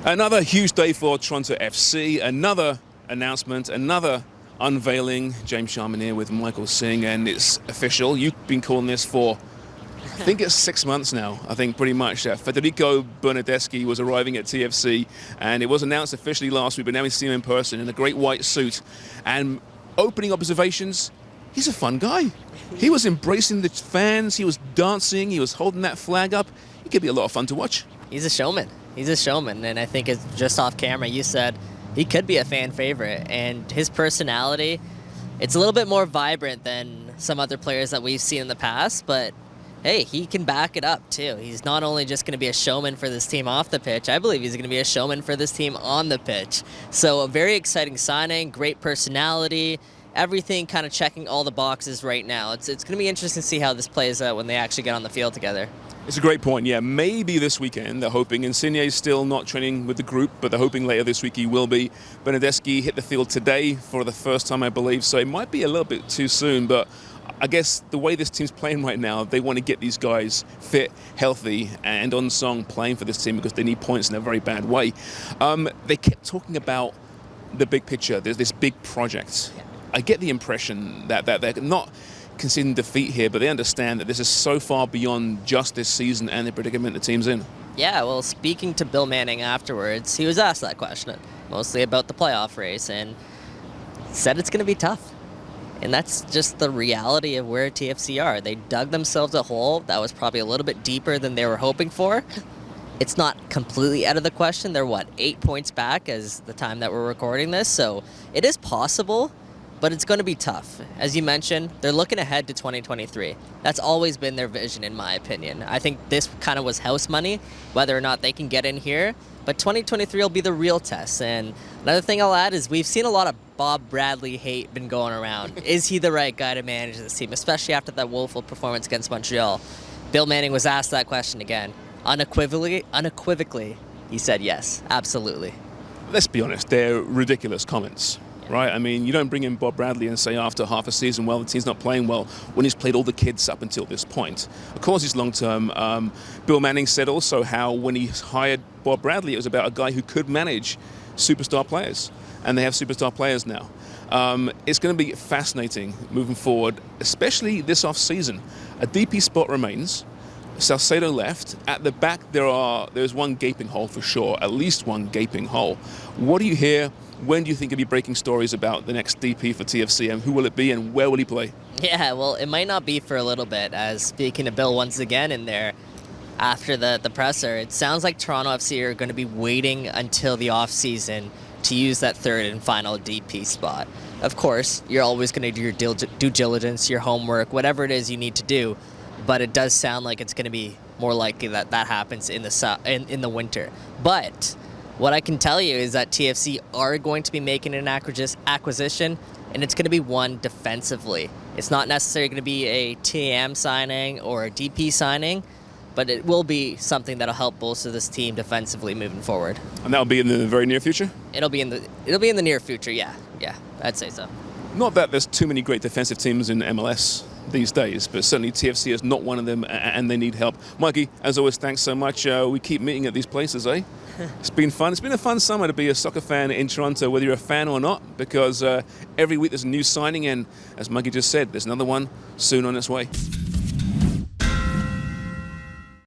Another huge day for Toronto FC, another announcement, another unveiling. James Sharman here with Michael Singh, and it's official. You've been calling this for, I think it's 6 months now, I think pretty much. Federico Bernadeschi was arriving at TFC, and it was announced officially last week, but now we see him in person in a great white suit. And opening observations, he's a fun guy. He was embracing the fans, he was dancing, he was holding that flag up. It could be a lot of fun to watch. He's a showman. He's a showman, and I think it's just off camera, you said he could be a fan favorite, and his personality, it's a little bit more vibrant than some other players that we've seen in the past, but hey, he can back it up too. He's not only just going to be a showman for this team off the pitch, I believe he's going to be a showman for this team on the pitch. So a very exciting signing, great personality, everything kind of checking all the boxes right now. It's going to be interesting to see how this plays out when they actually get on the field together. It's a great point, yeah. Maybe this weekend, they're hoping. Insigne's still not training with the group, but they're hoping later this week he will be. Bernardeschi hit the field today for the first time, I believe, so it might be a little bit too soon, but I guess the way this team's playing right now, they want to get these guys fit, healthy, and on song playing for this team because they need points in a very bad way. They kept talking about the big picture. There's this big project. I get the impression that they're not conceding defeat here, but they understand that this is so far beyond just this season and the predicament the team's in. Yeah, well, speaking to Bill Manning afterwards, he was asked that question, mostly about the playoff race, and said it's going to be tough. And that's just the reality of where TFC are. They dug themselves a hole that was probably a little bit deeper than they were hoping for. It's not completely out of the question. They're, 8 points back as the time that we're recording this, so it is possible. But it's going to be tough. As you mentioned, they're looking ahead to 2023. That's always been their vision, in my opinion. I think this kind of was house money, whether or not they can get in here. But 2023 will be the real test. And another thing I'll add is we've seen a lot of Bob Bradley hate been going around. Is he the right guy to manage this team, especially after that woeful performance against Montreal? Bill Manning was asked that question again. Unequivocally, he said yes, absolutely. Let's be honest, they're ridiculous comments. Right? I mean, you don't bring in Bob Bradley and say after half a season, well, the team's not playing well, when he's played all the kids up until this point. Of course, he's long-term. Bill Manning said also how when he hired Bob Bradley, it was about a guy who could manage superstar players. And they have superstar players now. It's going to be fascinating moving forward, especially this off-season. A DP spot remains. Salcedo left. At the back, there's one gaping hole for sure, at least one gaping hole. What do you hear? When do you think you'll be breaking stories about the next DP for TFC, and who will it be and where will he play? Yeah, well, it might not be for a little bit, as speaking to Bill once again in there after the presser, it sounds like Toronto FC are going to be waiting until the off-season to use that third and final DP spot. Of course, you're always going to do your due diligence, your homework, whatever it is you need to do, but it does sound like it's going to be more likely that happens in the winter. But what I can tell you is that TFC are going to be making an acquisition, and it's going to be one defensively. It's not necessarily going to be a TAM signing or a DP signing, but it will be something that'll help bolster this team defensively moving forward. And that'll be in the very near future? It'll be in the near future, yeah. Yeah, I'd say so. Not that there's too many great defensive teams in MLS these days, but certainly TFC is not one of them, and they need help. Mikey, as always, thanks so much. We keep meeting at these places, eh? It's been fun. It's been a fun summer to be a soccer fan in Toronto, whether you're a fan or not, because every week there's a new signing, and as Mikey just said, there's another one soon on its way.